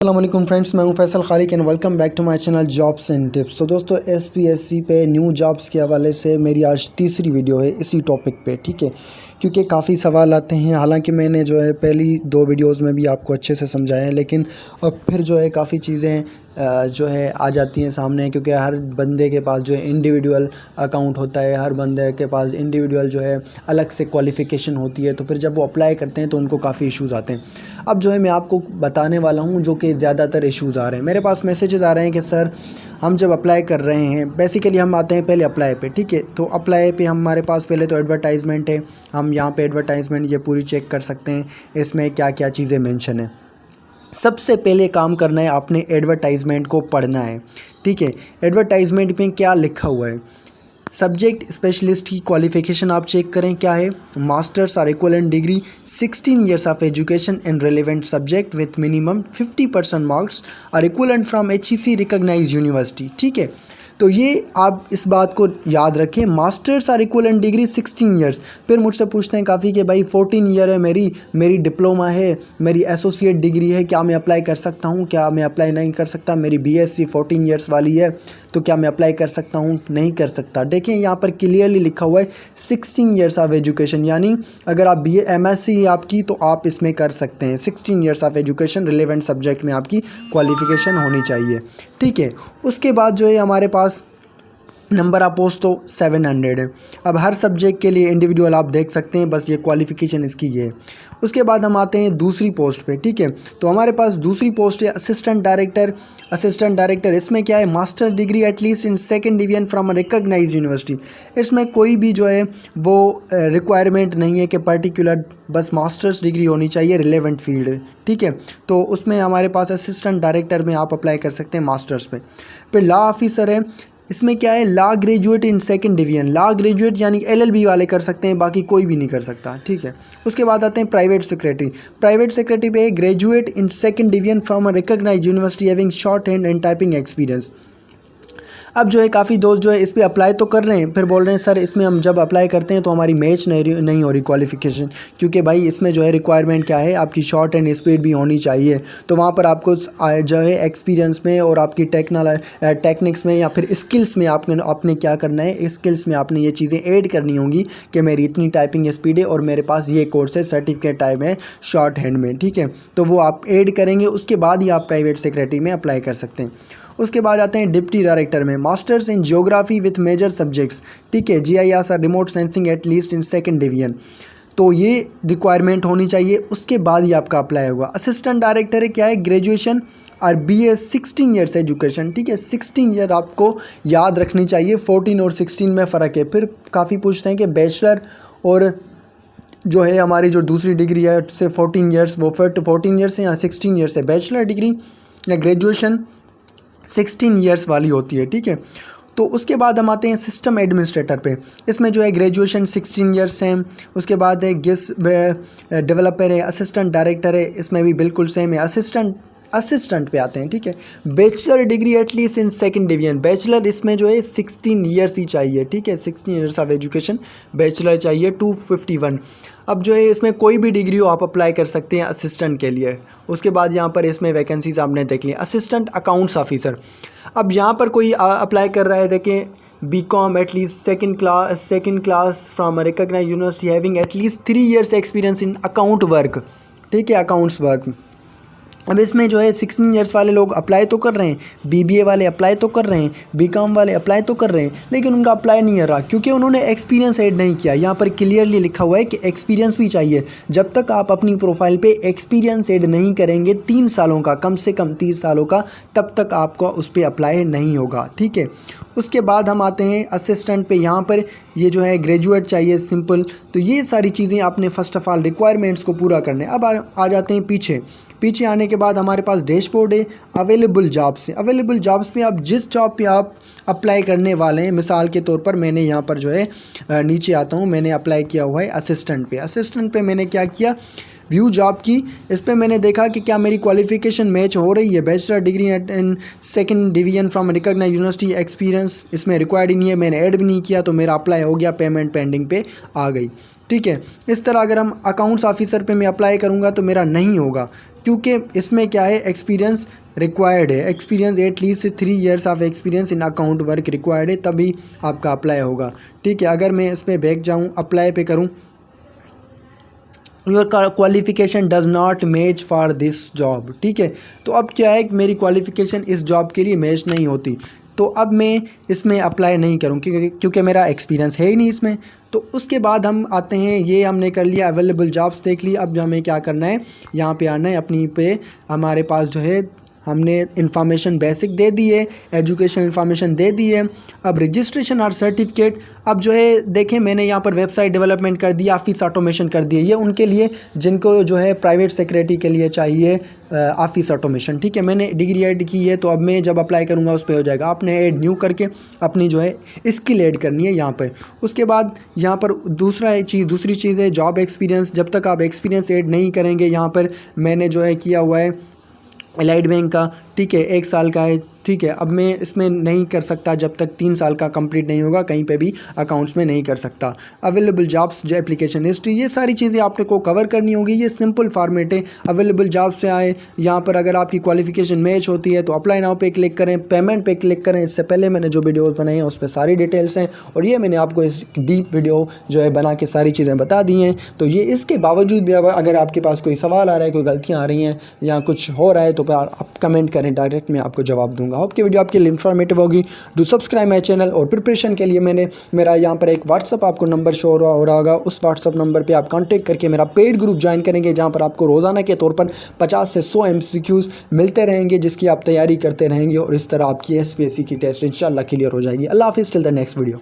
अस्सलामुअलैकुम फ्रेंड्स, मैं हूं Faisal Khaliq and welcome back to my channel jobs and tips. तो दोस्तों, एसपीएससी पे न्यू जॉब्स के हवाले से मेरी आज तीसरी वीडियो है इसी टॉपिक पे, ठीक है। क्योंकि काफ़ी सवाल आते हैं, हालांकि मैंने जो है पहली दो वीडियोस में भी आपको अच्छे से समझाया है, लेकिन अब फिर जो है काफ़ी चीज़ें जो है आ जाती हैं सामने, क्योंकि हर बंदे के पास जो है इंडिविजुअल अकाउंट होता है, हर बंदे के पास इंडिविजुअल जो है अलग से क्वालिफ़िकेशन होती है। तो फिर जब वो अप्लाई करते हैं तो उनको काफ़ी इश्यूज़ आते हैं। अब जो है मैं आपको बताने वाला हूँ जो कि ज़्यादातर इश्यूज़ आ रहे हैं। मेरे पास मैसेजेस आ रहे हैं कि सर हम जब अप्लाई कर रहे हैं, बेसिकली हम आते हैं पहले अप्लाई पे, ठीक है। तो अप्लाई पे हमारे पास पहले तो एडवर्टाइजमेंट है, हम यहाँ पे एडवर्टाइजमेंट ये पूरी चेक कर सकते हैं, इसमें क्या क्या चीज़ें मेंशन है। सबसे पहले काम करना है, आपने एडवर्टाइजमेंट को पढ़ना है, ठीक है। एडवर्टाइजमेंट में क्या लिखा हुआ है, सब्जेक्ट स्पेशलिस्ट की क्वालिफिकेशन आप चेक करें क्या है। Masters or equivalent degree, 16 years of education in relevant subject with minimum 50% marks or equivalent from HEC recognised university, ठीक है। तो ये आप इस बात को याद रखें, masters or equivalent degree 16 years. फिर मुझसे पूछते हैं काफ़ी कि भाई 14 ईयर है मेरी डिप्लोमा है, मेरी एसोसिएट डिग्री है, क्या मैं अप्लाई कर सकता हूँ, क्या मैं अप्लाई नहीं कर सकता, मेरी BSc 14 ईयर्स वाली है, तो क्या मैं अप्लाई कर सकता हूँ, नहीं कर सकता। देखिए यहाँ पर क्लियरली लिखा हुआ है 16 ईयर्स ऑफ एजुकेशन, यानी अगर आप MSc है आपकी तो आप इसमें कर सकते हैं। 16 years of education relevant subject में आपकी क्वालिफिकेशन होनी चाहिए, ठीक है। उसके बाद जो है हमारे पास नंबर ऑफ पोस्ट तो 700 है। अब हर सब्जेक्ट के लिए इंडिविजुअल आप देख सकते हैं, बस ये क्वालिफ़िकेशन इसकी ये है। उसके बाद हम आते हैं दूसरी पोस्ट पे, ठीक है। तो हमारे पास दूसरी पोस्ट है असिस्टेंट डायरेक्टर। असिस्टेंट डायरेक्टर इसमें क्या है, master degree at least in second division from a recognised university. इसमें कोई भी जो है वो रिक्वायरमेंट नहीं है कि पर्टिकुलर, बस मास्टर्स डिग्री होनी चाहिए, रिलेवेंट फील्ड, ठीक है। तो उसमें हमारे पास असिस्टेंट डायरेक्टर में आप अप्लाई कर सकते हैं मास्टर्स पे। फिर लॉ ऑफिसर है, इसमें क्या है, law graduate in second division. Law graduate यानी LLB वाले कर सकते हैं, बाकी कोई भी नहीं कर सकता, ठीक है। उसके बाद आते हैं प्राइवेट सेक्रेटरी। प्राइवेट सेक्रेटरी पे है graduate in second division from a recognised university having shorthand and typing experience. अब जो है काफ़ी दोस्त जो है इस पर अप्लाई तो कर रहे हैं, फिर बोल रहे हैं सर इसमें हम जब अप्लाई करते हैं तो हमारी मैच नहीं हो रही क्वालिफ़िकेशन, क्योंकि भाई इसमें जो है रिक्वायरमेंट क्या है, आपकी शॉर्ट एंड स्पीड भी होनी चाहिए। तो वहाँ पर आपको जो है एक्सपीरियंस में और आपकी टेक्निक्स में या फिर स्किल्स में आपने क्या करना है, स्किल्स में आपने ये चीज़ें ऐड करनी होंगी कि मेरी इतनी टाइपिंग स्पीड है और मेरे पास ये कोर्स है, सर्टिफिकेट टाइप है शॉर्ट हैंड में, ठीक है। तो वो आप ऐड करेंगे, उसके बाद ही आप प्राइवेट सेक्रेटरी में अप्लाई कर सकते हैं। उसके बाद आते हैं डिप्टी डायरेक्टर में, masters in geography with major subjects, ठीक है, GIS और remote sensing at least in second division. तो ये रिक्वायरमेंट होनी चाहिए, उसके बाद ही आपका अप्लाई होगा। असिस्टेंट डायरेक्टर है क्या है, ग्रेजुएशन और BA 16 ईयर्स एजुकेशन, ठीक है। 16 ईयर आपको याद रखनी चाहिए, 14 और 16 में फ़र्क है। फिर काफ़ी पूछते हैं कि बैचलर और जो है हमारी जो दूसरी डिग्री है से 14 ईयर्स, वो फिर 14 ईयर्स है या 16 ईयर्स है। बैचलर डिग्री या ग्रेजुएशन 16 ईयर्स वाली होती है, ठीक है। तो उसके बाद हम आते हैं सिस्टम एडमिनिस्ट्रेटर पे। इसमें जो है ग्रेजुएशन 16 ईयर्स हैं। उसके बाद है GIS डेवलपर है, असिस्टेंट डायरेक्टर है, इसमें भी बिल्कुल सेम है। असिस्टेंट पे आते हैं, ठीक है। Bachelor degree at least in second division, bachelor इसमें जो है 16 ईयर्स ही चाहिए, ठीक है। 16 ईयर्स ऑफ एजुकेशन बैचलर चाहिए, 251। अब जो है इसमें कोई भी डिग्री हो आप अप्लाई कर सकते हैं असिस्टेंट के लिए। उसके बाद यहाँ पर इसमें वैकेंसीज आपने देख ली। असिस्टेंट अकाउंट्स ऑफिसर, अब यहाँ पर कोई अप्लाई कर रहा है, देखें BCom at least second class from a recognised university having at least 3 years experience in account work, ठीक है, अकाउंट्स वर्क। अब इसमें जो है 16 ईयर्स वाले लोग अप्लाई तो कर रहे हैं, BBA वाले अप्लाई तो कर रहे हैं, BCom वाले अप्लाई तो कर रहे हैं, लेकिन उनका अप्लाई नहीं हो रहा क्योंकि उन्होंने एक्सपीरियंस ऐड नहीं किया। यहाँ पर क्लियरली लिखा हुआ है कि एक्सपीरियंस भी चाहिए। जब तक आप अपनी प्रोफाइल पे एक्सपीरियंस ऐड नहीं करेंगे 3 सालों का, कम से कम 30 सालों का, तब तक आपको उस पर अप्लाई नहीं होगा, ठीक है। उसके बाद हम आते हैं असिस्टेंट पे। यहाँ पर ये जो है ग्रेजुएट चाहिए सिंपल। तो ये सारी चीज़ें आपने फ़र्स्ट ऑफ़ ऑल रिक्वायरमेंट्स को पूरा करने। अब आ जाते हैं पीछे आने के बाद हमारे पास डैशबोर्ड है अवेलेबल जॉब्स है। अवेलेबल जॉब्स पे आप जिस जॉब पे आप अप्लाई करने वाले हैं, मिसाल के तौर पर मैंने यहाँ पर जो है नीचे आता हूँ, मैंने अप्लाई किया हुआ है असिस्टेंट पे मैंने क्या किया, व्यू जॉब की। इस पर मैंने देखा कि क्या मेरी क्वालिफ़िकेशन मैच हो रही है। Bachelor degree in second division from recognised university, experience इसमें रिक्वायर्ड ही नहीं है, मैंने ऐड भी नहीं किया, तो मेरा अप्लाई हो गया, पेमेंट पेंडिंग पे आ गई, ठीक है। इस तरह अगर हम अकाउंट्स ऑफिसर पे मैं अप्लाई करूँगा तो मेरा नहीं होगा, क्योंकि इसमें क्या है, एक्सपीरियंस रिक्वायर्ड है, experience at least 3 years of experience in account work required है, तभी आपका अप्लाई होगा। ठीक है, अगर मैं इस पर बैक जाऊँ, अप्लाई पे करूँ, your qualification does not match for this job. ठीक है, तो अब क्या है कि मेरी क्वालिफिकेशन इस जॉब के लिए मैच नहीं होती, तो अब मैं इसमें अप्लाई नहीं करूँ क्योंकि मेरा एक्सपीरियंस है ही नहीं इसमें। तो उसके बाद हम आते हैं, ये हमने कर लिया, अवेलेबल जॉब्स देख ली। अब हमें क्या करना है, यहाँ पे आना है, अपनी पे हमारे पास जो है हमने इन्फॉर्मेशन बेसिक दे दी है, एजुकेशन इन्फॉर्मेशन दे दी है। अब रजिस्ट्रेशन और सर्टिफिकेट, अब जो है देखें मैंने यहाँ पर वेबसाइट डेवलपमेंट कर दिया, ऑफिस ऑटोमेशन कर दिया। ये उनके लिए जिनको जो है प्राइवेट सेक्रेटरी के लिए चाहिए ऑफिस ऑटोमेशन। ठीक है, मैंने डिग्री ऐड की है, तो अब मैं जब अप्लाई करूँगा उस पर हो जाएगा। आपने ऐड न्यू करके अपनी जो है स्किल ऐड करनी है यहाँ पर। उसके बाद यहाँ पर दूसरी चीज़ है जॉब एक्सपीरियंस। जब तक आप एक्सपीरियंस ऐड नहीं करेंगे, यहाँ पर मैंने जो है किया हुआ है एलाइड बैंक का। ठीक है, 1 साल का है। ठीक है, अब मैं इसमें नहीं कर सकता जब तक 3 साल का कंप्लीट नहीं होगा, कहीं पे भी अकाउंट्स में नहीं कर सकता। अवेलेबल जॉब्स, जो एप्लीकेशन हिस्ट्री, ये सारी चीज़ें आपने को कवर करनी होगी। ये सिंपल फॉर्मेट है। अवेलेबल जॉब से आए, यहाँ पर अगर आपकी क्वालिफिकेशन मैच होती है तो अप्लाई नाउ पे क्लिक करें, पेमेंट पे क्लिक करें। इससे पहले मैंने जो वीडियोज़ बनाए हैं उस पर सारी डिटेल्स हैं, और ये मैंने आपको इस डीप वीडियो जो है बना के सारी चीज़ें बता दी हैं। तो ये इसके बावजूद भी अगर आपके पास कोई सवाल आ रहा है, कोई गलतियाँ आ रही हैं या कुछ हो रहा है, तो आप कमेंट करें, डायरेक्ट मैं आपको जवाब दूंगा। होप कि वीडियो आपके लिए इन्फॉर्मेटिव होगी। Do subscribe my channel. और प्रिपरेशन के लिए मैंने मेरा यहाँ पर एक व्हाट्सअप आपको नंबर शो हो रहा होगा, उस व्हाट्सअप नंबर पे आप कांटेक्ट करके मेरा पेड ग्रुप ज्वाइन करेंगे, जहाँ पर आपको रोज़ाना के तौर पर 50 से 100 MCQs मिलते रहेंगे, जिसकी आप तैयारी करते रहेंगे, और इस तरह आपकी SPSC की टेस्ट इंशाल्लाह क्लियर हो जाएगी। अल्लाह हाफिज़, टिल द नेक्स्ट वीडियो।